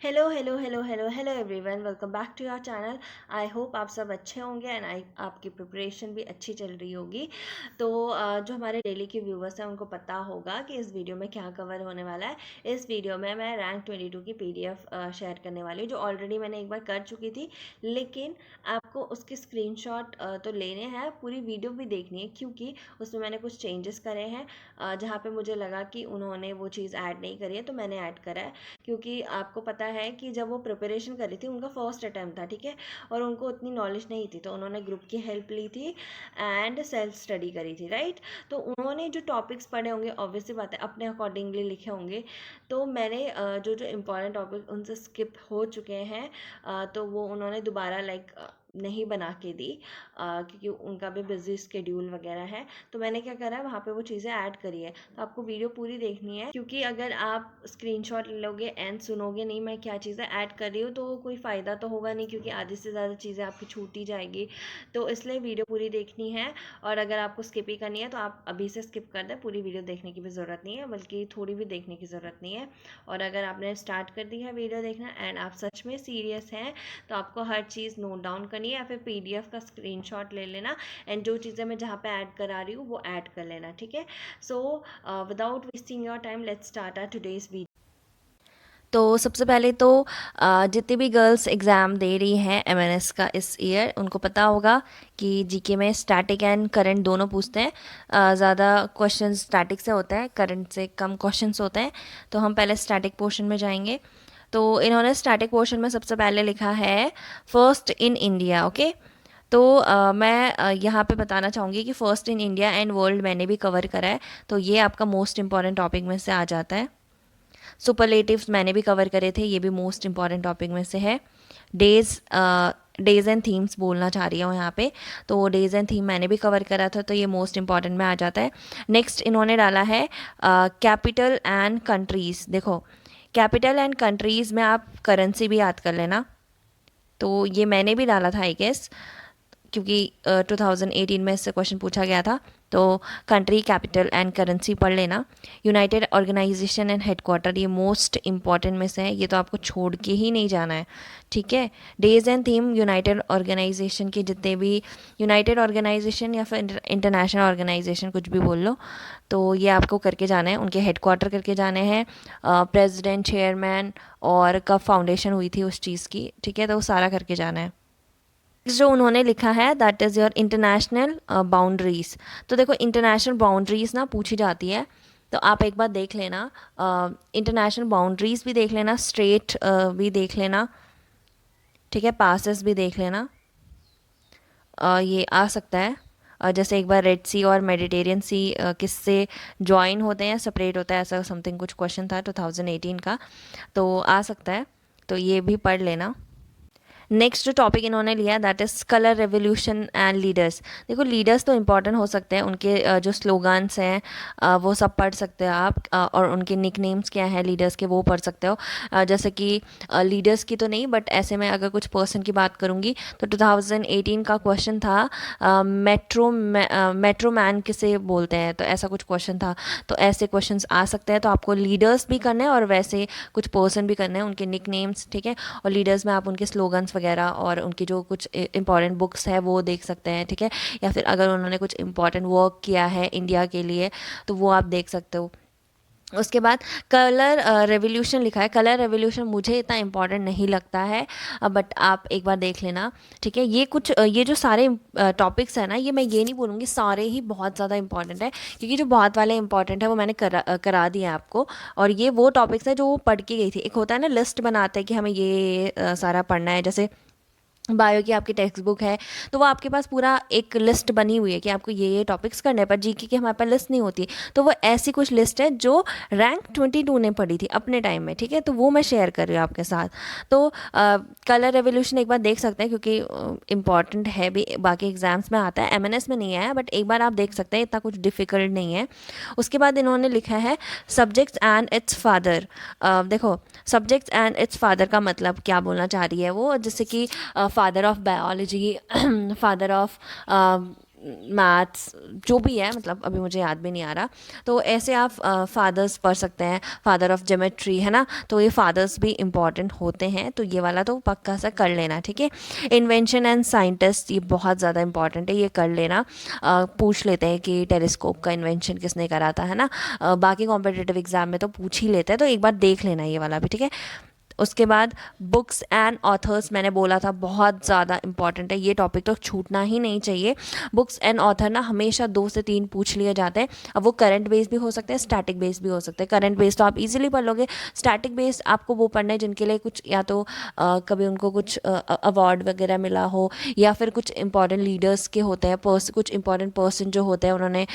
Hello hello hello hello hello everyone, welcome back to your channel. I hope आप सब अच्छे होंगे and आपकी प्रिपरेशन भी अच्छी चल रही होगी। तो जो हमारे डेली के व्यूवर्स हैं उनको पता होगा कि इस वीडियो में क्या कवर होने वाला है। इस वीडियो में मैं रैंक 22 की पीडीएफ शेयर करने वाली हूँ, जो ऑलरेडी मैंने एक बार कर चुकी थी, लेकिन आपको उसके स्क्रीनशॉट तो लेने हैं, पूरी वीडियो भी देखनी है क्योंकि उसमें मैंने कुछ चेंजेस करे हैं। जहाँ पे मुझे लगा कि उन्होंने वो चीज़ ऐड नहीं करी है तो मैंने ऐड करा है, क्योंकि आपको पता है कि जब वो प्रिपरेशन कर रही थी उनका फर्स्ट अटैम्प्ट था, ठीक है, और उनको उतनी नॉलेज नहीं थी तो उन्होंने ग्रुप की हेल्प ली थी एंड सेल्फ स्टडी करी थी, राइट। तो उन्होंने जो टॉपिक्स पढ़े होंगे ऑब्वियसली बात है अपने अकॉर्डिंगली लिखे होंगे। तो मैंने जो जो इम्पोर्टेंट टॉपिक उनसे स्किप हो चुके हैं, तो वो उन्होंने दोबारा नहीं बना के दी, क्योंकि उनका भी बिजी स्केड्यूल वगैरह है। तो मैंने क्या करा है, वहाँ पे वो चीज़ें ऐड करी है। तो आपको वीडियो पूरी देखनी है, क्योंकि अगर आप स्क्रीनशॉट लोगे एंड सुनोगे नहीं मैं क्या चीज़ें ऐड कर रही हूँ तो कोई फ़ायदा तो होगा नहीं, क्योंकि आधी से ज़्यादा चीज़ें आपकी छूट ही जाएगी। तो इसलिए वीडियो पूरी देखनी है, और अगर आपको स्किप ही करनी है तो आप अभी से स्किप कर दें, पूरी वीडियो देखने की भी ज़रूरत नहीं है, बल्कि थोड़ी भी देखने की ज़रूरत नहीं है। और अगर आपने स्टार्ट कर दी है वीडियो देखना एंड आप सच में सीरियस हैं तो आपको हर चीज़ नोट डाउन करनी है, या फिर पीडीएफ का स्क्रीनशॉट ले लेना एंड जो चीज़ें मैं जहाँ पे ऐड करा रही हूँ वो ऐड कर लेना, ठीक है। So without wasting your time let's start our today's video. तो सबसे पहले तो जितनी भी गर्ल्स एग्ज़ाम दे रही हैं एमएनएस का इस ईयर, उनको पता होगा कि जीके में स्टैटिक एंड करंट दोनों पूछते हैं। ज़्यादा क्वेश्चन स्टैटिक से होता है, करंट से कम क्वेश्चंस होते हैं। तो हम पहले स्टैटिक पोर्शन में जाएंगे। तो इन्होंने स्टैटिक पोर्शन में सबसे पहले लिखा है फर्स्ट इन इंडिया, ओके। तो मैं यहाँ पे बताना चाहूँगी कि first in India and world मैंने भी कवर करा है, तो ये आपका मोस्ट इंपॉर्टेंट टॉपिक में से आ जाता है। सुपरलेटिव्स मैंने भी कवर करे थे, ये भी मोस्ट इंपॉर्टेंट टॉपिक में से है। डेज डेज एंड थीम्स बोलना चाह रही हूँ यहाँ पे, तो डेज एंड थीम मैंने भी कवर करा था, तो ये मोस्ट इंपॉर्टेंट में आ जाता है। नेक्स्ट इन्होंने डाला है कैपिटल एंड कंट्रीज़। देखो, कैपिटल एंड कंट्रीज़ में आप करेंसी भी याद कर लेना, तो ये मैंने भी डाला था आई गेस, क्योंकि 2018 में इससे क्वेश्चन पूछा गया था। तो कंट्री, कैपिटल एंड करेंसी पढ़ लेना। यूनाइटेड ऑर्गेनाइजेशन एंड हेडक्वार्टर, ये मोस्ट इंपॉर्टेंट में से है, ये तो आपको छोड़ के ही नहीं जाना है, ठीक है। Days and theme United organization के जितने भी, यूनाइटेड ऑर्गेनाइजेशन या फिर इंटरनेशनल ऑर्गेनाइजेशन कुछ भी बोल लो, तो ये आपको करके जाना है। उनके हेडक्वार्टर करके जाने हैं, प्रेसिडेंट, चेयरमैन और कब फाउंडेशन हुई थी उस चीज़ की, ठीक है, तो वो सारा करके जाना है। जो उन्होंने लिखा है that is your international boundaries. तो देखो, इंटरनेशनल बाउंड्रीज ना पूछी जाती है, तो आप एक बार देख लेना, इंटरनेशनल बाउंड्रीज भी देख लेना, स्ट्रेट भी देख लेना, ठीक है, पासेस भी देख लेना। ये आ सकता है, जैसे एक बार रेड सी और मेडिटेरियन सी किससे ज्वाइन होते हैं, सेपरेट होता है, ऐसा समथिंग कुछ क्वेश्चन था 2018 का, तो आ सकता है, तो ये भी पढ़ लेना। नेक्स्ट जो टॉपिक इन्होंने लिया that is colour revolution and leaders. देखो, लीडर्स तो इंपॉर्टेंट हो सकते हैं, उनके जो स्लोगन्स हैं वो सब पढ़ सकते हो आप, और उनके निक नेम्स क्या हैं लीडर्स के वो पढ़ सकते हो। जैसे कि लीडर्स की तो नहीं, बट ऐसे में अगर कुछ पर्सन की बात करूँगी तो 2018 का क्वेश्चन था मेट्रो मैन किसे बोलते हैं, तो ऐसा कुछ क्वेश्चन था। तो ऐसे क्वेश्चन आ सकते हैं, तो आपको लीडर्स भी करने हैं और वैसे कुछ पर्सन भी करने हैं, उनके निक नेम्स, ठीक है। और लीडर्स में आप उनके स्लोगन्स वगैरह और उनकी जो कुछ इंपॉर्टेंट बुक्स है वो देख सकते हैं, ठीक है। या फिर अगर उन्होंने कुछ इंपॉर्टेंट वर्क किया है इंडिया के लिए तो वो आप देख सकते हो। उसके बाद कलर रेवोल्यूशन लिखा है। कलर रेवोल्यूशन मुझे इतना इंपॉर्टेंट नहीं लगता है, बट आप एक बार देख लेना, ठीक है। ये कुछ ये जो सारे टॉपिक्स हैं ना, ये मैं ये नहीं बोलूँगी सारे ही बहुत ज़्यादा इंपॉर्टेंट है, क्योंकि जो बहुत वाले इंपॉर्टेंट है वो मैंने करा दिया है आपको। और ये वो टॉपिक्स है जो वो पढ़ के गई थी। एक होता है ना लिस्ट बनाते हैं कि हमें ये सारा पढ़ना है, जैसे बायो की आपकी टेक्स्ट बुक है तो वो आपके पास पूरा एक लिस्ट बनी हुई है कि आपको ये टॉपिक्स करने हैं, पर जीके की हमारे पास लिस्ट नहीं होती। तो वो ऐसी कुछ लिस्ट है जो रैंक 22 ने पढ़ी थी अपने टाइम में, ठीक है, तो वो मैं शेयर कर रही हूँ आपके साथ। तो कलर रेवोल्यूशन एक बार देख सकते हैं, क्योंकि इंपॉर्टेंट है भी, बाकी एग्जाम्स में आता है, एमएनएस में नहीं आया, बट एक बार आप देख सकते हैं, इतना कुछ डिफ़िकल्ट नहीं है। उसके बाद इन्होंने लिखा है सब्जेक्ट्स एंड इट्स फादर। देखो, सब्जेक्ट्स एंड इट्स फादर का मतलब क्या बोलना चाह रही है वो, जैसे कि father of biology, father of maths, जो भी है, मतलब अभी मुझे याद भी नहीं आ रहा। तो ऐसे आप फादर्स पढ़ सकते हैं, फादर ऑफ ज्योमेट्री, है ना। तो ये फादर्स भी इम्पॉर्टेंट होते हैं, तो ये वाला तो पक्का सा कर लेना, ठीक है। इन्वेंशन एंड साइंटिस्ट, ये बहुत ज़्यादा इंपॉर्टेंट है, ये कर लेना। पूछ लेते हैं कि टेलीस्कोप का इन्वेंशन किसने करा था, है ना। बाकी कॉम्पिटिटिव एग्जाम में तो पूछ ही लेते हैं, तो एक बार देख लेना ये वाला भी, ठीक है। उसके बाद बुक्स एंड ऑथर्स, मैंने बोला था बहुत ज़्यादा इंपॉर्टेंट है, ये टॉपिक तो छूटना ही नहीं चाहिए। बुक्स एंड ऑथर ना हमेशा 2 से 3 पूछ लिए जाते हैं। अब वो करंट बेस भी हो सकते हैं, स्टैटिक बेस भी हो सकते हैं। करंट बेस तो आप इजीली पढ़ लोगे, स्टैटिक बेस आपको वो पढ़ना है जिनके लिए कुछ या तो कभी उनको कुछ अवार्ड वगैरह मिला हो, या फिर कुछ इंपॉर्टेंट लीडर्स के होते हैं, कुछ इंपॉर्टेंट पर्सन जो होते हैं उन्होंने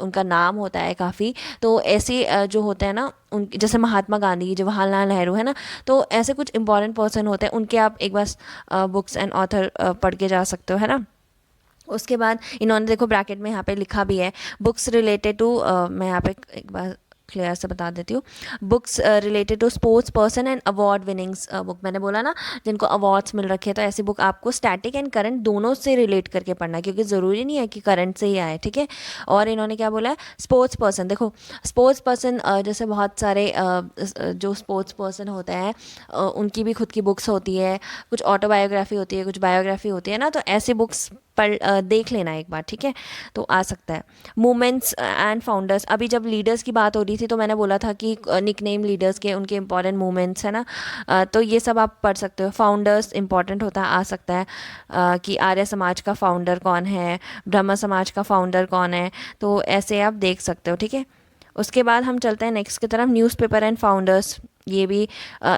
उनका नाम होता है काफ़ी। तो ऐसे जो होते हैं ना, उन जैसे महात्मा गांधी, जवाहरलाल नेहरू, है ना। तो ऐसे कुछ इंपॉर्टेंट पर्सन होते हैं, उनके आप एक बार बुक्स एंड ऑथर पढ़ के जा सकते हो, है ना। उसके बाद इन्होंने देखो ब्रैकेट में यहाँ पे लिखा भी है, बुक्स रिलेटेड टू, मैं यहाँ पे एक बार क्लियर से बता देती हूँ, books related to sports person and award winnings book, मैंने बोला ना जिनको अवार्ड्स मिल रखे हैं, तो ऐसी बुक आपको स्टैटिक एंड करंट दोनों से रिलेट करके पढ़ना है, क्योंकि ज़रूरी नहीं है कि करंट से ही आए, ठीक है। और इन्होंने क्या बोला है, स्पोर्ट्स पर्सन, देखो स्पोर्ट्स पर्सन जैसे बहुत सारे जो स्पोर्ट्स पर्सन होते हैं उनकी भी खुद की बुक्स होती है, कुछ ऑटोबायोग्राफी होती है, कुछ बायोग्राफी होती है ना, तो ऐसी बुक्स पढ़ देख लेना एक बार, ठीक है। तो आ सकता है। मूवमेंट्स एंड फाउंडर्स, अभी जब लीडर्स की बात हो रही थी तो मैंने बोला था कि निक नेम लीडर्स के, उनके इंपॉर्टेंट मूवमेंट्स है ना, तो ये सब आप पढ़ सकते हो। फाउंडर्स इंपॉर्टेंट होता है, आ सकता है कि आर्य समाज का फाउंडर कौन है, ब्रह्म समाज का फाउंडर कौन है, तो ऐसे आप देख सकते हो, ठीक है। उसके बाद हम चलते हैं नेक्स्ट की तरफ, न्यूज़पेपर एंड फाउंडर्स, ये भी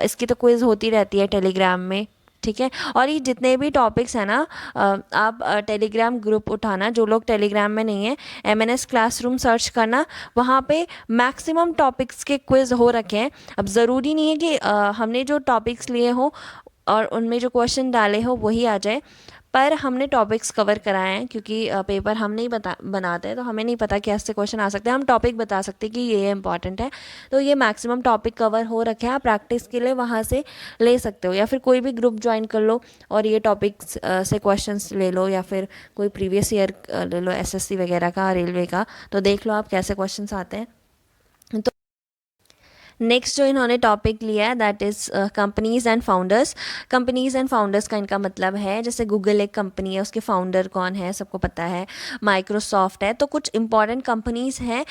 इसकी तो क्विज़ होती रहती है टेलीग्राम में, ठीक है। और ये जितने भी टॉपिक्स हैं ना, आप टेलीग्राम ग्रुप उठाना, जो लोग टेलीग्राम में नहीं है, एमएनएस क्लासरूम सर्च करना, वहाँ पे मैक्सिमम टॉपिक्स के क्विज़ हो रखे हैं। अब ज़रूरी नहीं है कि हमने जो टॉपिक्स लिए हो और उनमें जो क्वेश्चन डाले हो वही आ जाए, पर हमने टॉपिक्स कवर कराए हैं, क्योंकि पेपर हम नहीं बनाते हैं, तो हमें नहीं पता कि ऐसे क्वेश्चन आ सकते हैं। हम टॉपिक बता सकते हैं कि ये इंपॉर्टेंट है, तो ये मैक्सिमम टॉपिक कवर हो रखे हैं, आप प्रैक्टिस के लिए वहाँ से ले सकते हो, या फिर कोई भी ग्रुप ज्वाइन कर लो और ये टॉपिक्स से क्वेश्चंस ले लो, या फिर कोई प्रीवियस ईयर ले लो, एसएससी वगैरह का, रेलवे का, तो देख लो आप कैसे क्वेश्चंस आते हैं। तो नेक्स्ट जो इन्होंने टॉपिक लिया है that is companies and founders. Companies and founders का इनका मतलब है, जैसे गूगल एक कंपनी है, उसके फाउंडर कौन है सबको पता है, माइक्रोसॉफ्ट है, तो कुछ इंपॉर्टेंट कंपनीज़ हैं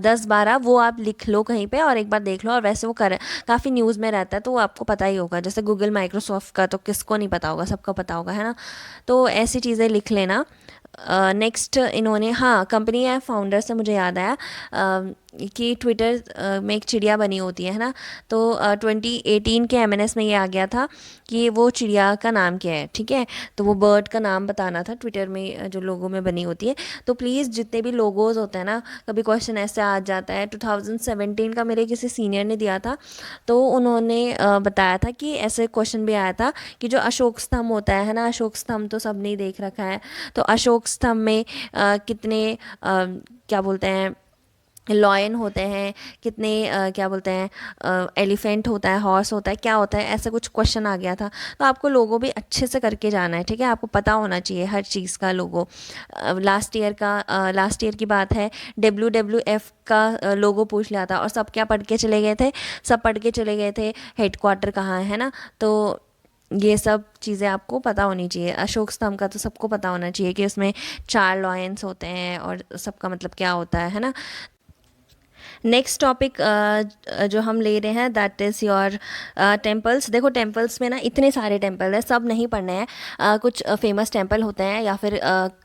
10-12, वो आप लिख लो कहीं पे और एक बार देख लो। और वैसे वो काफ़ी न्यूज़ में रहता है, तो वो आपको पता ही होगा, जैसे गूगल माइक्रोसॉफ्ट का तो किसको नहीं पता होगा, सबको पता होगा, है ना। तो ऐसी चीज़ें लिख लेना। नेक्स्ट इन्होंने, हाँ, कंपनी या फाउंडर से मुझे याद आया कि ट्विटर में एक चिड़िया बनी होती है ना, तो 2018 के एमएनएस में ये आ गया था कि वो चिड़िया का नाम क्या है, ठीक है। तो वो बर्ड का नाम बताना था ट्विटर में जो लोगो में बनी होती है। तो प्लीज़ जितने भी लोगोज होते हैं ना, कभी क्वेश्चन ऐसे आ जाता है, 2017 का मेरे किसी सीनियर ने दिया था, तो उन्होंने बताया था कि ऐसे क्वेश्चन भी आया था कि जो अशोक स्तंभ होता है ना, अशोक स्तंभ तो सबने ही देख रखा है, तो अशोक स्तंभ में कितने क्या बोलते हैं, लॉयन होते हैं, कितने क्या बोलते हैं, एलिफेंट होता है, हॉर्स होता है, क्या होता है, ऐसा कुछ क्वेश्चन आ गया था। तो आपको लोगो भी अच्छे से करके जाना है, ठीक है। आपको पता होना चाहिए हर चीज़ का लोगो। लास्ट ईयर की बात है, WWF का लोगो पूछ लिया था और सब क्या पढ़ के चले गए थे, सब पढ़ के चले गए थे हेडक्वार्टर कहाँ है ना। तो ये सब चीज़ें आपको पता होनी चाहिए। अशोक स्तंभ का तो सबको पता होना चाहिए कि उसमें 4 लॉयंस होते हैं और सबका मतलब क्या होता है ना। नेक्स्ट टॉपिक जो हम ले रहे हैं दैट इज़ योर टेम्पल्स। देखो टेम्पल्स में ना इतने सारे टेम्पल है, सब नहीं पढ़ने हैं। कुछ फेमस टेम्पल होते हैं, या फिर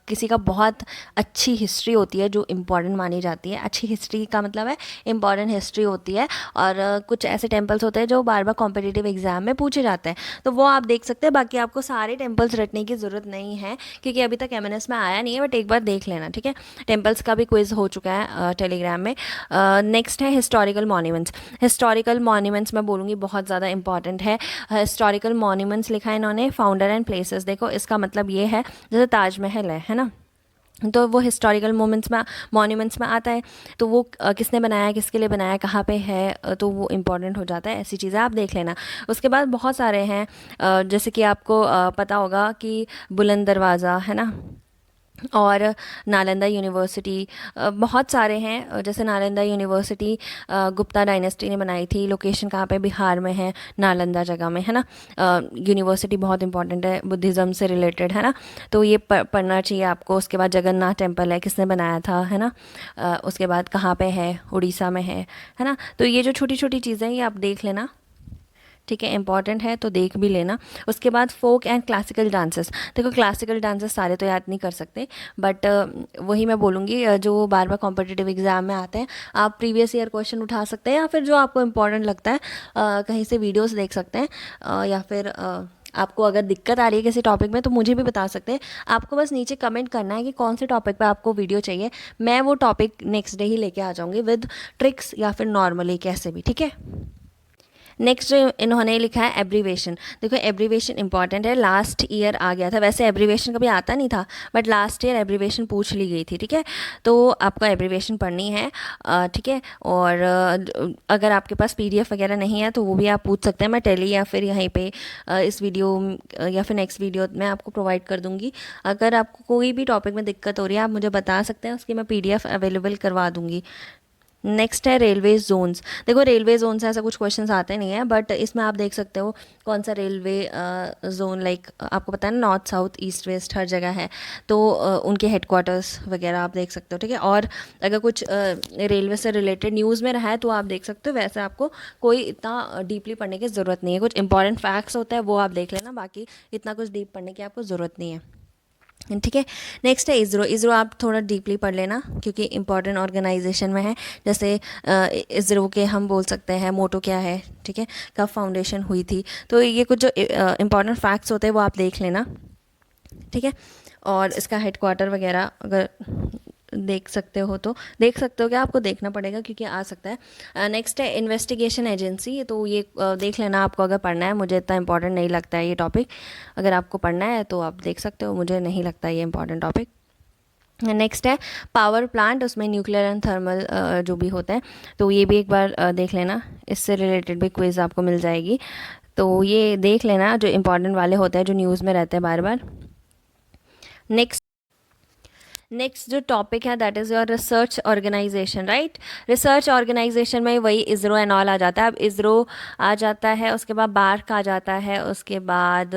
किसी का बहुत अच्छी हिस्ट्री होती है जो इम्पॉर्टेंट मानी जाती है। अच्छी हिस्ट्री का मतलब है इम्पॉर्टेंट हिस्ट्री होती है। और कुछ ऐसे टेम्पल्स होते हैं जो बार बार कॉम्पिटिटिव एग्जाम में पूछे जाते हैं, तो वो आप देख सकते हैं। बाकी आपको सारे टेम्पल्स रटने की ज़रूरत नहीं है, क्योंकि अभी तक एमएनएस में आया नहीं है, बट एक बार देख लेना, ठीक है। टेम्पल्स का भी क्विज हो चुका है टेलीग्राम में। नेक्स्ट है हिस्टोरिकल मॉन्यूमेंट्स। हिस्टोरिकल मॉन्यूमेंट्स मैं बोलूँगी बहुत ज़्यादा इंपॉर्टेंट है। हिस्टोरिकल मॉन्यूमेंट्स लिखा है इन्होंने, फाउंडर एंड प्लेसेस। देखो इसका मतलब ये है, जैसे ताजमहल है ना, तो वो हिस्टोरिकल मॉन्यूमेंट्स में आता है। तो वो किसने बनाया, किसके लिए बनाया, कहाँ पे है, तो वो इम्पॉर्टेंट हो जाता है। ऐसी चीज़ें आप देख लेना। उसके बाद बहुत सारे हैं, जैसे कि आपको पता होगा कि बुलंद दरवाज़ा है ना, और नालंदा यूनिवर्सिटी, बहुत सारे हैं। जैसे नालंदा यूनिवर्सिटी गुप्ता डायनेस्टी ने बनाई थी। लोकेशन कहाँ पे? बिहार में है, नालंदा जगह में, है ना। यूनिवर्सिटी बहुत इंपॉर्टेंट है, बुद्धिज़्म से रिलेटेड, है ना। तो ये पढ़ना चाहिए आपको। उसके बाद जगन्नाथ टेम्पल है, किसने बनाया था, है ना। उसके बाद कहाँ पे है? उड़ीसा में है ना। तो ये जो छोटी छोटी चीज़ें हैं ये आप देख लेना, ठीक है, इंपॉर्टेंट है तो देख भी लेना। उसके बाद फोक एंड क्लासिकल डांसेस। देखो क्लासिकल डांसेस सारे तो याद नहीं कर सकते, बट वही मैं बोलूँगी, जो बार बार कॉम्पिटिटिव एग्जाम में आते हैं, आप प्रीवियस ईयर क्वेश्चन उठा सकते हैं, या फिर जो आपको इंपॉर्टेंट लगता है कहीं से वीडियोस देख सकते हैं, या फिर आपको अगर दिक्कत आ रही है किसी टॉपिक में तो मुझे भी बता सकते हैं। आपको बस नीचे कमेंट करना है कि कौन से टॉपिक पे आपको वीडियो चाहिए, मैं वो टॉपिक नेक्स्ट डे ही लेके आ जाऊँगी विद ट्रिक्स या फिर नॉर्मली कैसे भी, ठीक है। नेक्स्ट जो इन्होंने लिखा है एब्रीवेशन। देखो एब्रीवेशन इंपॉर्टेंट है, लास्ट ईयर आ गया था। वैसे एब्रीवेशन कभी आता नहीं था, बट लास्ट ईयर एब्रीवेशन पूछ ली गई थी, ठीक है। तो आपको एब्रीवेशन पढ़नी है, ठीक है। और अगर आपके पास पीडीएफ वगैरह नहीं है तो वो भी आप पूछ सकते हैं, मैं टेली या फिर यहीं पे इस वीडियो या फिर नेक्स्ट वीडियो में आपको प्रोवाइड कर दूँगी। अगर आपको कोई भी टॉपिक में दिक्कत हो रही है आप मुझे बता सकते हैं, उसकी मैं पीडीएफ अवेलेबल करवा दूँगी। नेक्स्ट है रेलवे जोन्स। देखो रेलवे जोन से ऐसा कुछ क्वेश्चंस आते नहीं है, बट इसमें आप देख सकते हो कौन सा रेलवे जोन, लाइक आपको पता है ना, नॉर्थ साउथ ईस्ट वेस्ट हर जगह है, तो उनके हेडक्वार्टर्स वगैरह आप देख सकते हो, ठीक है। और अगर कुछ रेलवे से रिलेटेड न्यूज़ में रहा है तो आप देख सकते हो। वैसे आपको कोई इतना डीपली पढ़ने की ज़रूरत नहीं है, कुछ इंपॉर्टेंट फैक्ट्स होता है वो आप देख लेना, बाकी इतना कुछ डीप पढ़ने की आपको ज़रूरत नहीं है, ठीक है। नेक्स्ट है इसरो। इसरो आप थोड़ा डीपली पढ़ लेना क्योंकि इंपॉर्टेंट ऑर्गेनाइजेशन में है। जैसे इसरो के हम बोल सकते हैं मोटो क्या है, ठीक है, कब फाउंडेशन हुई थी, तो ये कुछ जो इंपॉर्टेंट फैक्ट्स होते हैं वो आप देख लेना, ठीक है। और इसका हेडक्वार्टर वगैरह अगर देख सकते हो तो देख सकते हो, क्या आपको देखना पड़ेगा क्योंकि आ सकता है। नेक्स्ट है इन्वेस्टिगेशन एजेंसी। तो ये देख लेना आपको अगर पढ़ना है, मुझे इतना इंपॉर्टेंट नहीं लगता है ये टॉपिक। अगर आपको पढ़ना है तो आप देख सकते हो, मुझे नहीं लगता ये इंपॉर्टेंट टॉपिक। नेक्स्ट है पावर प्लांट, उसमें न्यूक्लियर एंड थर्मल जो भी होता है, तो ये भी एक बार देख लेना, इससे रिलेटेड भी क्विज़ आपको मिल जाएगी। तो ये देख लेना जो इंपॉर्टेंट वाले होते हैं जो न्यूज़ में रहते हैं बार बार। नेक्स्ट जो टॉपिक है that is your research organization, right. Research organization में वही इसरो एंड ऑल आ जाता है। अब इसरो आ जाता है, उसके बाद बार्क आ जाता है, उसके बाद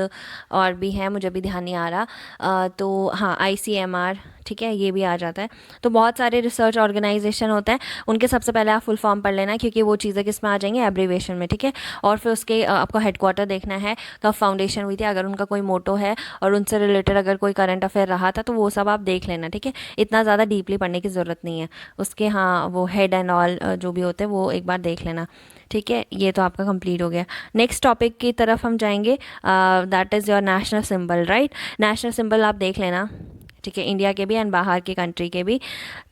और भी है मुझे भी ध्यान नहीं आ रहा, तो हाँ ICMR, ठीक है, ये भी आ जाता है। तो बहुत सारे रिसर्च ऑर्गेनाइजेशन होते हैं, उनके सबसे पहले आप फुल फॉर्म पढ़ लेना क्योंकि वो चीज़ें किस में आ जाएंगी, एब्रीवेशन में, ठीक है। और फिर उसके आपको हेडक्वार्टर देखना है, कब फाउंडेशन हुई थी, अगर उनका कोई मोटो है और उनसे रिलेटेड अगर कोई करंट अफेयर रहा था तो वो सब आप देख लेना, ठीक है। इतना ज़्यादा डीपली पढ़ने की ज़रूरत नहीं है उसके, हाँ वो हेड एंड ऑल जो भी होते हैं वो एक बार देख लेना, ठीक है। ये तो आपका कंप्लीट हो गया। नेक्स्ट टॉपिक की तरफ हम जाएंगे, that is your national symbol, right. National symbol आप देख लेना, ठीक है, इंडिया के भी एंड बाहर के कंट्री के भी,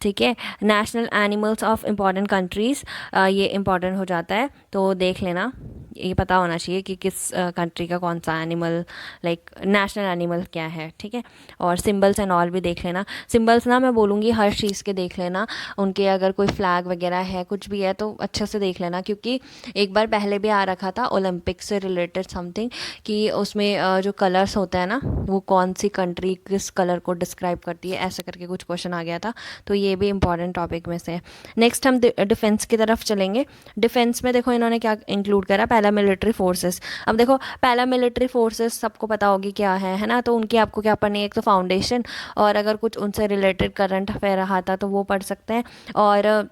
ठीक है। National animals of important countries, ये इम्पॉर्टेंट हो जाता है तो देख लेना, ये पता होना चाहिए कि किस कंट्री का कौन सा एनिमल, लाइक नेशनल एनिमल क्या है, ठीक है। और सिंबल्स एंड ऑल भी देख लेना। सिंबल्स ना मैं बोलूँगी हर चीज़ के देख लेना, उनके अगर कोई फ्लैग वगैरह है कुछ भी है तो अच्छे से देख लेना, क्योंकि एक बार पहले भी आ रखा था ओलंपिक से रिलेटेड समथिंग कि उसमें जो कलर्स होता है ना वो कौन सी कंट्री किस कलर को डिस्क्राइब करती है, ऐसे करके कुछ क्वेश्चन आ गया था, तो ये भी इंपॉर्टेंट टॉपिक में से है। नेक्स्ट हम डिफेंस की तरफ चलेंगे। डिफेंस में देखो इन्होंने क्या इंक्लूड करा, पहला मिलिट्री फोर्सेस। अब देखो पहला मिलिट्री फोर्सेस सबको पता होगी क्या है ना, तो उनकी आपको क्या पढ़नी है, एक तो फाउंडेशन, और अगर कुछ उनसे रिलेटेड करंट अफेयर रहा था तो वो पढ़ सकते हैं, और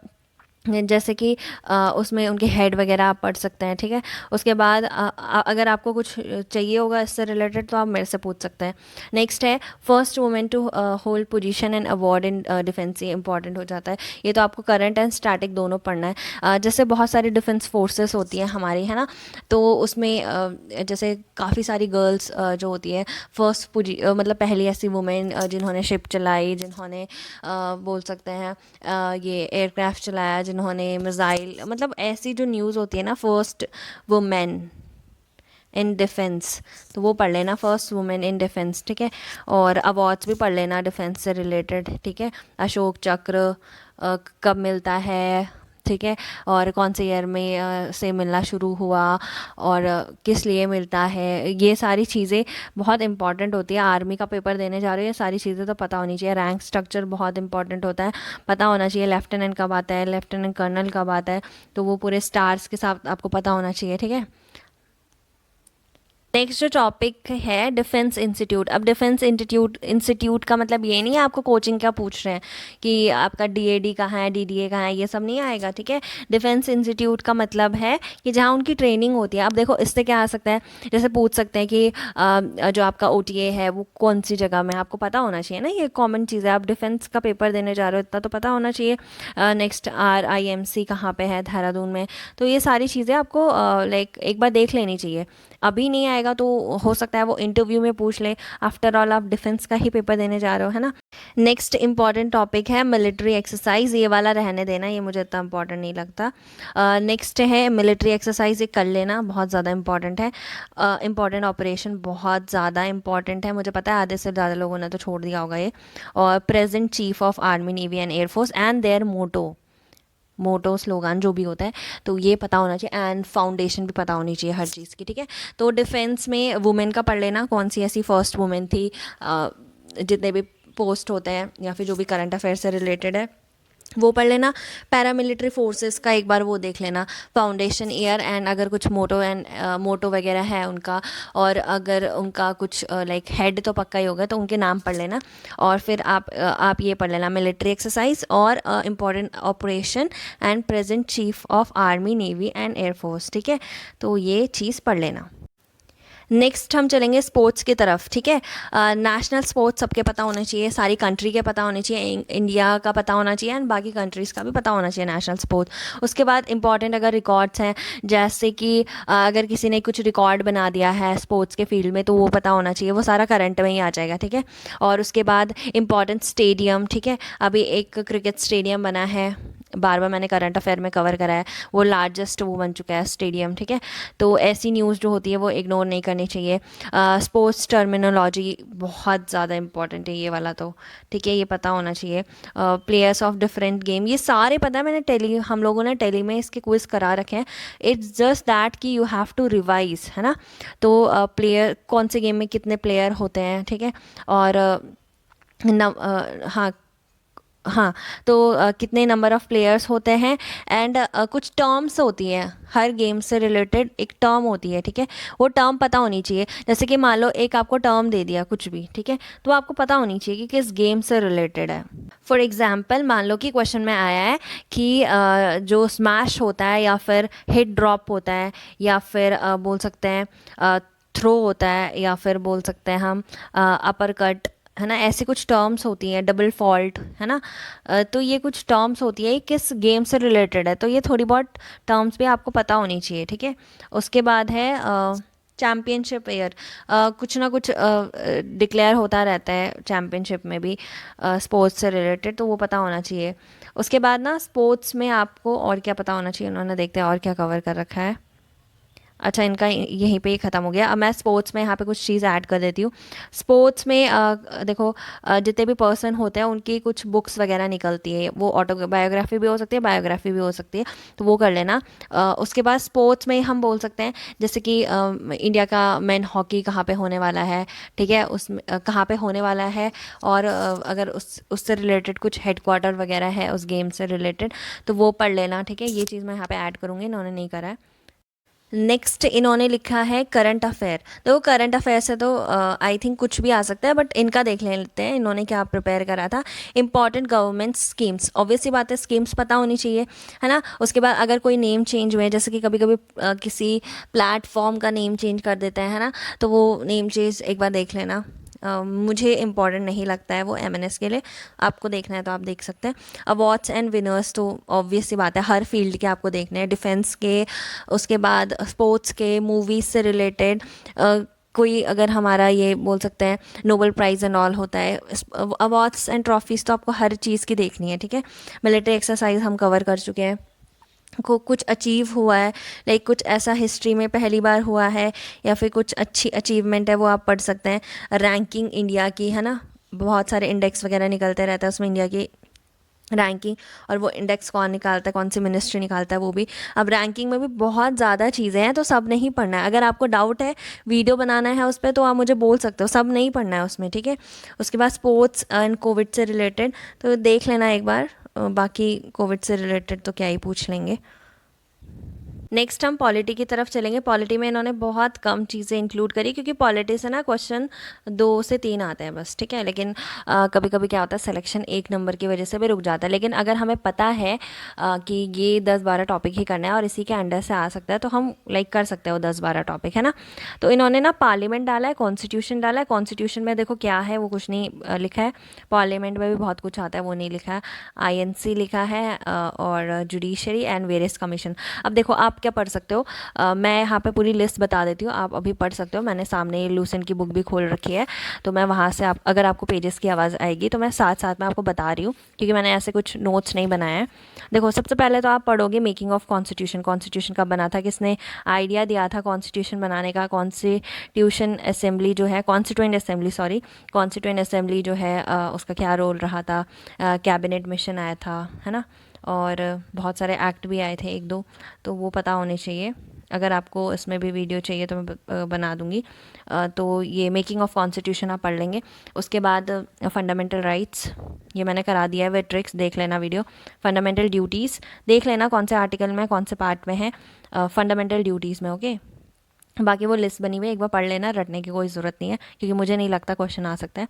जैसे कि उसमें उनके हेड वगैरह आप पढ़ सकते हैं, ठीक है। उसके बाद अगर आपको कुछ चाहिए होगा इससे रिलेटेड तो आप मेरे से पूछ सकते हैं। नेक्स्ट है first women to hold position and award in defence, ये इंपॉर्टेंट हो जाता है। ये तो आपको करंट एंड स्टैटिक दोनों पढ़ना है। जैसे बहुत सारी डिफेंस फोर्सेस होती हैं हमारी, है ना, तो उसमें जैसे काफ़ी सारी गर्ल्स जो होती है फर्स्ट मतलब पहली ऐसी वुमेन जिन्होंने शिप चलाई, जिन्होंने बोल सकते हैं ये एयरक्राफ्ट चलाया, जिन्होंने मिसाइल, मतलब ऐसी जो न्यूज़ होती है ना, फर्स्ट वुमेन इन डिफेंस, तो वो पढ़ लेना, फर्स्ट वुमेन इन डिफेंस, ठीक है। और अवार्ड्स भी पढ़ लेना डिफेंस से रिलेटेड, ठीक है। अशोक चक्र कब मिलता है, ठीक है, और कौन से ईयर में से मिलना शुरू हुआ और किस लिए मिलता है, ये सारी चीज़ें बहुत इंपॉर्टेंट होती है। आर्मी का पेपर देने जा रहे हो, ये सारी चीज़ें तो पता होनी चाहिए। रैंक स्ट्रक्चर बहुत इंपॉर्टेंट होता है, पता होना चाहिए। लेफ्टिनेंट कब आता है, लेफ्टिनेंट कर्नल कब आता है, तो वो पूरे स्टार्स के साथ आपको पता होना चाहिए, ठीक है। नेक्स्ट जो टॉपिक है डिफेंस इंस्टीट्यूट। अब डिफेंस इंस्टीट्यूट का मतलब ये नहीं है आपको कोचिंग क्या पूछ रहे हैं कि आपका डीएडी कहाँ है, डीडीए कहाँ है, ये सब नहीं आएगा, ठीक है। डिफेंस इंस्टीट्यूट का मतलब है कि जहाँ उनकी ट्रेनिंग होती है। अब देखो इससे क्या आ सकता है, जैसे पूछ सकते हैं कि जो आपका ओटीए है वो कौन सी जगह में, आपको पता होना चाहिए ना, ये कॉमन चीज़ है। आप डिफेंस का पेपर देने जा रहे हो, इतना तो पता होना चाहिए। नेक्स्ट RIMC कहाँ पे है, देहरादून में। तो ये सारी चीज़ें आपको लाइक एक बार देख लेनी चाहिए। अभी नहीं आएगा तो हो सकता है वो इंटरव्यू में पूछ ले। आफ्टर ऑल आप डिफेंस का ही पेपर देने जा रहे हो, है ना। नेक्स्ट इंपॉर्टेंट टॉपिक है मिलिट्री एक्सरसाइज। ये वाला रहने देना, ये मुझे इतना इंपॉर्टेंट नहीं लगता। नेक्स्ट है मिलिट्री एक्सरसाइज, ये कर लेना, बहुत ज़्यादा इंपॉर्टेंट है। इंपॉर्टेंट ऑपरेशन बहुत ज़्यादा इंपॉर्टेंट है, मुझे पता है आधे से ज़्यादा लोगों ने तो छोड़ दिया होगा ये। और present chief of army, navy and air force and their motto slogan जो भी होता है, तो ये पता होना चाहिए। एंड फाउंडेशन भी पता होनी चाहिए हर चीज़ की, ठीक है। तो डिफेंस में वुमेन का पढ़ लेना, कौन सी ऐसी फर्स्ट वुमेन थी, जितने भी पोस्ट होते हैं या फिर जो भी करंट अफेयर से रिलेटेड है वो पढ़ लेना। पैरामिलिट्री फोर्सेस का एक बार वो देख लेना, फाउंडेशन ईयर एंड अगर कुछ मोटो वगैरह है उनका, और अगर उनका कुछ लाइक हेड तो पक्का ही होगा तो उनके नाम पढ़ लेना। और फिर आप ये पढ़ लेना मिलिट्री एक्सरसाइज और important operation and present chief of army, navy and air force, ठीक है। तो ये चीज़ पढ़ लेना। नेक्स्ट हम चलेंगे स्पोर्ट्स की तरफ, ठीक है। नेशनल स्पोर्ट्स सबके पता होने चाहिए, सारी कंट्री के पता होने चाहिए, इंडिया का पता होना चाहिए एंड बाकी कंट्रीज़ का भी पता होना चाहिए नेशनल स्पोर्ट्स। उसके बाद इंपॉर्टेंट अगर रिकॉर्ड्स हैं, जैसे कि अगर किसी ने कुछ रिकॉर्ड बना दिया है स्पोर्ट्स के फील्ड में तो वो पता होना चाहिए, वो सारा करंट में ही आ जाएगा, ठीक है। और उसके बाद इंपॉर्टेंट स्टेडियम, ठीक है। अभी एक क्रिकेट स्टेडियम बना है, बार बार मैंने करंट अफेयर में कवर करा है, वो लार्जेस्ट वो बन चुका है स्टेडियम, ठीक है। तो ऐसी न्यूज़ जो होती है वो इग्नोर नहीं करनी चाहिए। स्पोर्ट्स टर्मिनोलॉजी बहुत ज़्यादा इंपॉर्टेंट है ये वाला तो, ठीक है, ये पता होना चाहिए। प्लेयर्स ऑफ डिफरेंट गेम, ये सारे पता है, मैंने हम लोगों ने टेली में इसके क्विज करा रखे हैं। इट्स जस्ट दैट कि यू हैव टू रिवाइज, है ना। तो प्लेयर कौन से गेम में कितने प्लेयर होते हैं, ठीक है। और हाँ हाँ, तो कितने नंबर ऑफ़ प्लेयर्स होते हैं एंड कुछ टर्म्स होती हैं, हर गेम से रिलेटेड एक टर्म होती है, ठीक है। वो टर्म पता होनी चाहिए। जैसे कि मान लो एक आपको टर्म दे दिया कुछ भी, ठीक है, तो आपको पता होनी चाहिए कि किस गेम से रिलेटेड है। फॉर एग्जांपल मान लो कि क्वेश्चन में आया है कि जो स्मैश होता है या फिर हिट ड्रॉप होता है या फिर बोल सकते हैं थ्रो होता है या फिर बोल सकते हैं हम अपर कट, है ना, ऐसे कुछ टर्म्स होती हैं, डबल फॉल्ट, है ना। तो ये कुछ टर्म्स होती है, किस गेम से रिलेटेड है, तो ये थोड़ी बहुत टर्म्स भी आपको पता होनी चाहिए, ठीक है। उसके बाद है चैम्पियनशिप ईयर, कुछ ना कुछ डिक्लेयर होता रहता है चैम्पियनशिप में भी स्पोर्ट्स से रिलेटेड, तो वो पता होना चाहिए। उसके बाद ना स्पोर्ट्स में आपको और क्या पता होना चाहिए, उन्होंने देखते हैं और क्या कवर कर रखा है। अच्छा, इनका यहीं पे ही ख़त्म हो गया। अब मैं स्पोर्ट्स में यहाँ पे कुछ चीज़ ऐड कर देती हूँ। स्पोर्ट्स में देखो जितने भी पर्सन होते हैं उनकी कुछ बुक्स वगैरह निकलती है, वो ऑटोबायोग्राफी भी हो सकती है, बायोग्राफी भी हो सकती है, तो वो कर लेना। उसके बाद स्पोर्ट्स में हम बोल सकते हैं जैसे कि इंडिया का मेन हॉकी कहाँ पे होने वाला है, ठीक है, उसमें कहाँ पे होने वाला है, और अगर उससे रिलेटेड कुछ हेडक्वार्टर वगैरह है उस गेम से रिलेटेड, तो वो पढ़ लेना, ठीक है। ये चीज़ मैं यहाँ पे ऐड करूँगी, इन्होंने नहीं करा है। नेक्स्ट इन्होंने लिखा है करंट अफेयर। तो करंट अफेयर से तो आई थिंक कुछ भी आ सकता है, बट इनका देख लेते हैं इन्होंने क्या प्रिपेयर करा था। इंपॉर्टेंट गवर्नमेंट स्कीम्स, ऑब्वियस सी बात है स्कीम्स पता होनी चाहिए, है ना। उसके बाद अगर कोई नेम चेंज हुए, जैसे कि कभी कभी किसी प्लेटफॉर्म का नेम चेंज कर देते हैं, है ना, तो वो नेम चेंज एक बार देख लेना। मुझे इम्पॉर्टेंट नहीं लगता है वो MNS के लिए, आपको देखना है तो आप देख सकते हैं। अवार्ड्स एंड विनर्स तो ऑब्वियस सी बात है, हर फील्ड के आपको देखने हैं, डिफेंस के, उसके बाद स्पोर्ट्स के, मूवीज़ से रिलेटेड, कोई अगर हमारा ये बोल सकते हैं नोबेल प्राइज़ एंड ऑल होता है, अवार्ड्स एंड ट्रॉफीज़ तो आपको हर चीज़ की देखनी है, ठीक है। मिलिट्री एक्सरसाइज हम कवर कर चुके हैं, को कुछ अचीव हुआ है, लाइक कुछ ऐसा हिस्ट्री में पहली बार हुआ है या फिर कुछ अच्छी अचीवमेंट है, वो आप पढ़ सकते हैं। रैंकिंग इंडिया की, है ना, बहुत सारे इंडेक्स वगैरह निकलते रहते हैं, उसमें इंडिया की रैंकिंग, और वो इंडेक्स कौन निकालता है, कौन सी मिनिस्ट्री निकालता है वो भी। अब रैंकिंग में भी बहुत ज़्यादा चीज़ें हैं, तो सब नहीं पढ़ना है। अगर आपको डाउट है, वीडियो बनाना है उस पर, तो आप मुझे बोल सकते हो, सब नहीं पढ़ना है उसमें, ठीक है। उसके बाद स्पोर्ट्स एंड कोविड से रिलेटेड तो देख लेना एक बार, बाकी कोविड से रिलेटेड तो क्या ही पूछ लेंगे। नेक्स्ट हम पॉलिटी की तरफ चलेंगे। पॉलिटी में इन्होंने बहुत कम चीज़ें इंक्लूड करी, क्योंकि पॉलिटी से ना क्वेश्चन 2 से 3 आते हैं बस, ठीक है। लेकिन कभी कभी क्या होता है, सिलेक्शन 1 नंबर की वजह से भी रुक जाता है। लेकिन अगर हमें पता है कि ये 10-12 टॉपिक ही करना है और इसी के अंडर से आ सकता है, तो हम लाइक कर सकते हैं वो 10-12 टॉपिक, है ना। तो इन्होंने ना पार्लियामेंट डाला है, कॉन्स्टिट्यूशन डाला है। कॉन्स्टिट्यूशन में देखो क्या है, वो कुछ नहीं लिखा है। पार्लियामेंट में भी बहुत कुछ आता है, वो नहीं लिखा है। INC लिखा है, और जुडिशरी एंड वेरियस कमीशन। अब देखो आप क्या पढ़ सकते हो, मैं यहाँ पे पूरी लिस्ट बता देती हूँ, आप अभी पढ़ सकते हो। मैंने सामने लूसेंट की बुक भी खोल रखी है, तो मैं वहाँ से आप, अगर आपको पेजेस की आवाज़ आएगी तो मैं साथ साथ में आपको बता रही हूँ, क्योंकि मैंने ऐसे कुछ नोट्स नहीं बनाए हैं। देखो सबसे पहले तो आप पढ़ोगे मेकिंग ऑफ कॉन्स्टिट्यूशन। कॉन्स्टिट्यूशन कब बना था, किसने आइडिया दिया था कॉन्स्टिट्यूशन बनाने का। कॉन्स्टिट्यूशन असेंबली जो है, constituent assembly, sorry, constituent assembly जो है, उसका क्या रोल रहा था। कैबिनेट मिशन आया था, है ना, और बहुत सारे एक्ट भी आए थे 1-2, तो वो पता होने चाहिए। अगर आपको इसमें भी वीडियो चाहिए तो मैं बना दूंगी। तो ये मेकिंग ऑफ कॉन्स्टिट्यूशन आप पढ़ लेंगे। उसके बाद फंडामेंटल राइट्स, ये मैंने करा दिया है, वे ट्रिक्स देख लेना वीडियो। फंडामेंटल ड्यूटीज़ देख लेना, कौन से आर्टिकल में, कौन से पार्ट में है, फंडामेंटल ड्यूटीज़ में, ओके। बाकी वो लिस्ट बनी हुई है, एक बार पढ़ लेना, रटने की कोई ज़रूरत नहीं है, क्योंकि मुझे नहीं लगता क्वेश्चन आ सकता है।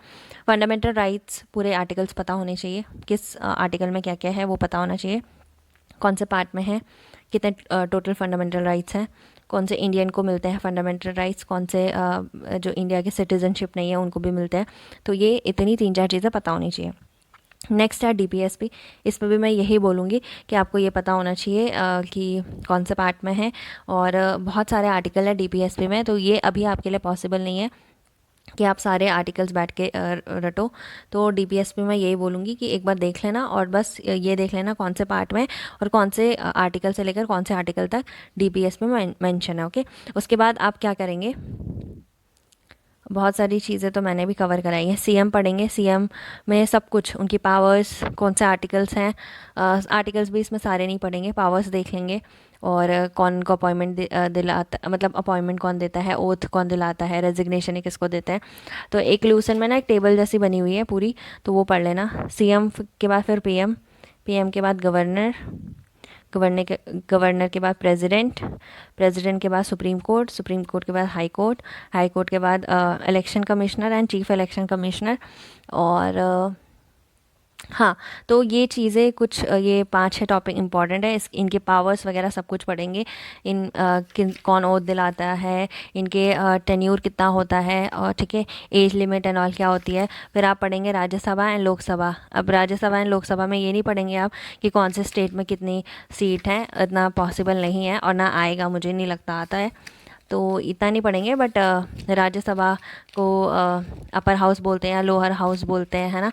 फंडामेंटल राइट्स पूरे आर्टिकल्स पता होने चाहिए, किस आर्टिकल में क्या क्या है वो पता होना चाहिए, कौन से पार्ट में है, कितने टोटल फंडामेंटल राइट्स हैं, कौन से इंडियन को मिलते हैं फंडामेंटल राइट्स, कौन से जो इंडिया के सिटीजनशिप नहीं है उनको भी मिलते हैं। तो ये इतनी 3-4 चीज़ें पता होनी चाहिए। नेक्स्ट है DPSP। इस पर भी मैं यही बोलूँगी कि आपको ये पता होना चाहिए कि कौन से पार्ट में है, और बहुत सारे आर्टिकल है DPSP में, तो ये अभी आपके लिए पॉसिबल नहीं है कि आप सारे आर्टिकल्स बैठ के रटो। तो DPSP में यही बोलूँगी कि एक बार देख लेना, और बस ये देख लेना कौन से पार्ट में और कौन से आर्टिकल से लेकर कौन से आर्टिकल तक DPSP में मेंशन है, ओके। उसके बाद आप क्या करेंगे, बहुत सारी चीज़ें तो मैंने भी कवर कराई हैं। CM पढ़ेंगे, CM में सब कुछ, उनकी पावर्स, कौन से आर्टिकल्स हैं, आर्टिकल्स भी इसमें सारे नहीं पढ़ेंगे, पावर्स देख लेंगे, और कौन को अपॉइंटमेंट दिलाता, मतलब अपॉइंटमेंट कौन देता है, ओथ कौन दिलाता है, रेजिग्नेशन ही किसको देते हैं। तो एक लूसन में ना एक टेबल जैसी बनी हुई है पूरी, तो वो पढ़ लेना। CM के बाद फिर PM के बाद गवर्नर, गवर्नर के बाद प्रेसिडेंट, प्रेसिडेंट के बाद सुप्रीम कोर्ट, सुप्रीम कोर्ट के बाद हाई कोर्ट, हाई कोर्ट के बाद election commissioner and chief election commissioner. और हाँ, तो ये चीज़ें कुछ, ये 5-6 टॉपिक इंपॉर्टेंट है, इनके पावर्स वगैरह सब कुछ पढ़ेंगे। कौन ओथ दिलाता है, इनके टेन्यूर कितना होता है, और ठीक है, एज लिमिट एंड ऑल क्या होती है। फिर आप पढ़ेंगे राज्यसभा एंड लोकसभा। अब राज्यसभा एंड लोकसभा में ये नहीं पढ़ेंगे आप कि कौन से स्टेट में कितनी सीट हैं, इतना पॉसिबल नहीं है, और ना आएगा, मुझे नहीं लगता आता है, तो इतना नहीं पढ़ेंगे। बट राज्यसभा को अपर हाउस बोलते हैं या लोअर हाउस बोलते हैं, है ना,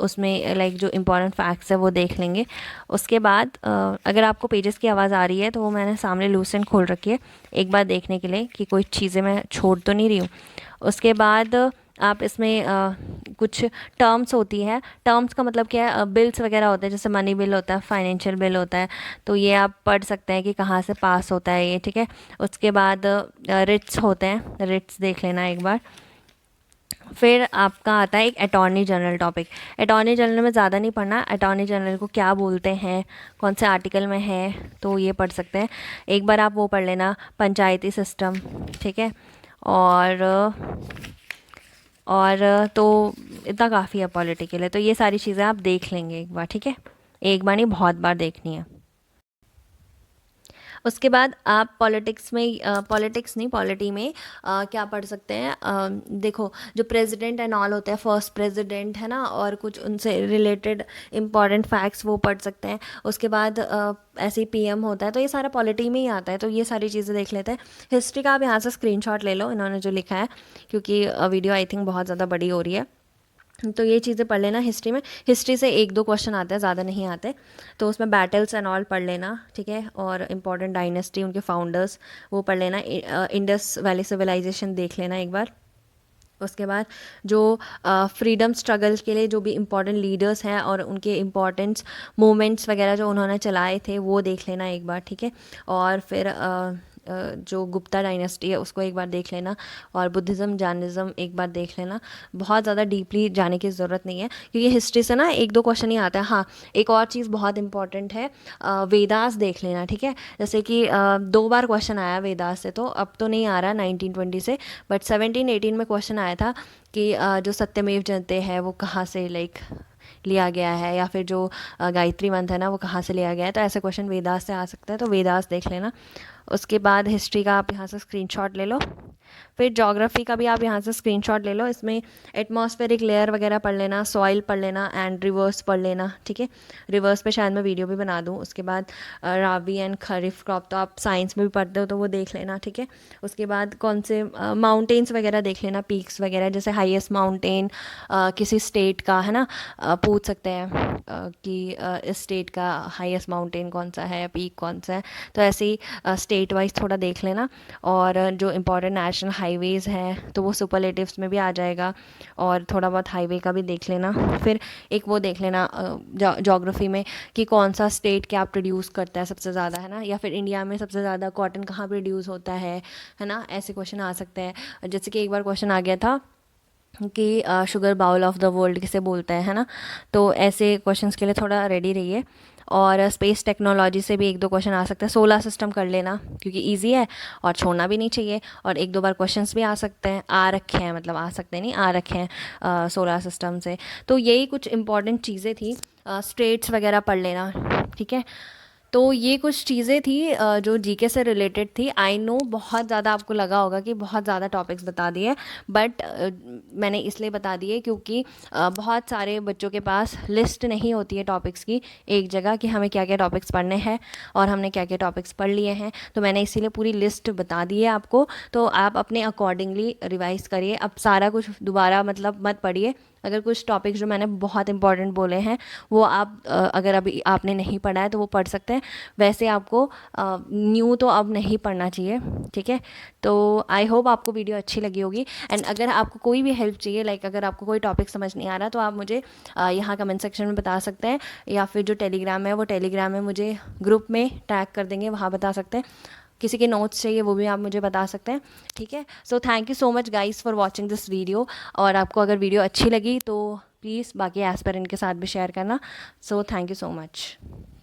उसमें लाइक जो इम्पोर्टेंट फैक्ट्स है वो देख लेंगे। उसके बाद अगर आपको पेजेस की आवाज़ आ रही है तो वो मैंने सामने लूसेंट खोल रखी है, एक बार देखने के लिए कि कोई चीज़ें मैं छोड़ तो नहीं रही हूँ। उसके बाद आप इसमें कुछ टर्म्स होती है, टर्म्स का मतलब क्या है, बिल्स वगैरह होते हैं, जैसे मनी बिल होता है, फाइनेंशियल बिल होता है, तो ये आप पढ़ सकते हैं कि कहाँ से पास होता है ये, ठीक है। उसके बाद रिट्स होते हैं, रिट्स देख लेना एक बार। फिर आपका आता है एक attorney general topic. Attorney general में ज़्यादा नहीं पढ़ना, अटॉर्नी जनरल को क्या बोलते हैं, कौन से आर्टिकल में है, तो ये पढ़ सकते हैं। एक बार आप वो पढ़ लेना, पंचायती सिस्टम, ठीक है। और तो इतना काफ़ी है पॉलिटी के लिए, तो ये सारी चीज़ें आप देख लेंगे एक बार, ठीक है। एक बार नहीं, बहुत बार देखनी है। उसके बाद आप पॉलिटिक्स में, पॉलिटिक्स नहीं, पॉलिटी में क्या पढ़ सकते हैं, देखो जो प्रेसिडेंट एंड ऑल होते हैं, फर्स्ट प्रेसिडेंट, है ना, और कुछ उनसे रिलेटेड इंपॉर्टेंट फैक्ट्स वो पढ़ सकते हैं। उसके बाद ऐसे ही PM होता है, तो ये सारा पॉलिटी में ही आता है, तो ये सारी चीज़ें देख लेते हैं। हिस्ट्री का आप यहाँ से स्क्रीनशॉट ले लो, इन्होंने जो लिखा है, क्योंकि वीडियो आई थिंक बहुत ज़्यादा बड़ी हो रही है, तो ये चीज़ें पढ़ लेना। हिस्ट्री में, हिस्ट्री से 1-2 क्वेश्चन आते हैं, ज़्यादा नहीं आते, तो उसमें बैटल्स एंड ऑल पढ़ लेना, ठीक है। और इम्पॉर्टेंट डायनेस्टी, उनके फाउंडर्स वो पढ़ लेना। इंडस वैली सिविलाइजेशन देख लेना एक बार। उसके बाद जो फ्रीडम स्ट्रगल के लिए जो भी इम्पोर्टेंट लीडर्स हैं और उनके इम्पोर्टेंट्स मूवमेंट्स वगैरह जो उन्होंने चलाए थे वो देख लेना एक बार, ठीक है। और फिर जो गुप्ता डायनेस्टी है उसको एक बार देख लेना, और बुद्धिज़्म जैनिज़्म एक बार देख लेना। बहुत ज़्यादा डीपली जाने की ज़रूरत नहीं है क्योंकि हिस्ट्री से ना 1-2 क्वेश्चन ही आता है। हाँ, एक और चीज़ बहुत इंपॉर्टेंट है, वेदास देख लेना, ठीक है। जैसे कि 2 बार क्वेश्चन आया वेदास से, तो अब तो नहीं आ रहा 1920 से, बट 17-18 में क्वेश्चन आया था कि जो सत्यमेव जयते है वो कहाँ से लाइक लिया गया है, या फिर जो गायत्री मंत्र है ना वो कहाँ से लिया गया है। तो ऐसे क्वेश्चन वेदास से आ सकते हैं, तो वेदास देख लेना। उसके बाद हिस्ट्री का आप यहाँ से स्क्रीनशॉट ले लो। फिर ज्योग्राफी का भी आप यहाँ से स्क्रीनशॉट ले लो। इसमें एटमॉस्फेरिक लेयर वगैरह पढ़ लेना, सॉइल पढ़ लेना एंड रिवर्स पढ़ लेना, ठीक है। रिवर्स पे शायद मैं वीडियो भी बना दूँ। उसके बाद रावी एंड खरीफ क्रॉप तो आप साइंस में भी पढ़ते हो तो वो देख लेना, ठीक है। उसके बाद कौन से माउंटेन्स वगैरह देख लेना, पीक्स वगैरह, जैसे हाईएस्ट माउंटेन किसी स्टेट का है ना, पूछ सकते हैं कि इस स्टेट का हाईएस्ट माउंटेन कौन सा है, पीक कौन सा है। तो ऐसे ही स्टेट वाइज थोड़ा देख लेना। और जो इम्पोर्टेंट नेशनल हाईवेज़ हैं तो वो सुपरलेटिव्स में भी आ जाएगा, और थोड़ा बहुत हाईवे का भी देख लेना। फिर एक वो देख लेना ज्योग्राफी में कि कौन सा स्टेट क्या प्रोड्यूस करता है सबसे ज़्यादा, है ना, या फिर इंडिया में सबसे ज़्यादा कॉटन कहाँ प्रोड्यूस होता है ना। ऐसे क्वेश्चन आ सकते हैं। जैसे कि एक बार क्वेश्चन आ गया था कि sugar bowl of the world किसे बोलते हैं, है ना। तो ऐसे क्वेश्चंस के लिए थोड़ा रेडी रहिए। और स्पेस टेक्नोलॉजी से भी 1-2 क्वेश्चन आ सकते हैं। सोलर सिस्टम कर लेना क्योंकि इजी है और छोड़ना भी नहीं चाहिए। और 1-2 बार क्वेश्चंस भी आ सकते हैं, आ रखे हैं, मतलब आ सकते नहीं, आ रखे हैं सोलर सिस्टम से। तो यही कुछ इंपॉर्टेंट चीज़ें थी। स्टेट्स वगैरह पढ़ लेना, ठीक है। तो ये कुछ चीज़ें थी जो जीके से रिलेटेड थी। आई नो बहुत ज़्यादा आपको लगा होगा कि बहुत ज़्यादा टॉपिक्स बता दिए, बट मैंने इसलिए बता दिए क्योंकि बहुत सारे बच्चों के पास लिस्ट नहीं होती है टॉपिक्स की एक जगह कि हमें क्या क्या टॉपिक्स पढ़ने हैं और हमने क्या क्या टॉपिक्स पढ़ लिए हैं। तो मैंने इसीलिए पूरी लिस्ट बता दी है आपको, तो आप अपने अकॉर्डिंगली रिवाइज़ करिए। अब सारा कुछ दोबारा मतलब मत पढ़िए। अगर कुछ टॉपिक्स जो मैंने बहुत इंपॉर्टेंट बोले हैं वो आप अगर अभी आपने नहीं पढ़ा है तो वो पढ़ सकते हैं। वैसे आपको न्यू तो अब नहीं पढ़ना चाहिए, ठीक है। तो आई होप आपको वीडियो अच्छी लगी होगी। एंड अगर आपको कोई भी हेल्प चाहिए, लाइक अगर आपको कोई टॉपिक समझ नहीं आ रहा तो आप मुझे यहाँ कमेंट सेक्शन में बता सकते हैं, या फिर जो टेलीग्राम है वो टेलीग्राम में मुझे ग्रुप में टैग कर देंगे, वहाँ बता सकते हैं। किसी के नोट्स चाहिए वो भी आप मुझे बता सकते हैं, ठीक है। So thank you so much guys for watching this video. और आपको अगर वीडियो अच्छी लगी तो प्लीज़ बाकी एस्पिरेंट के साथ भी शेयर करना। So thank you so much.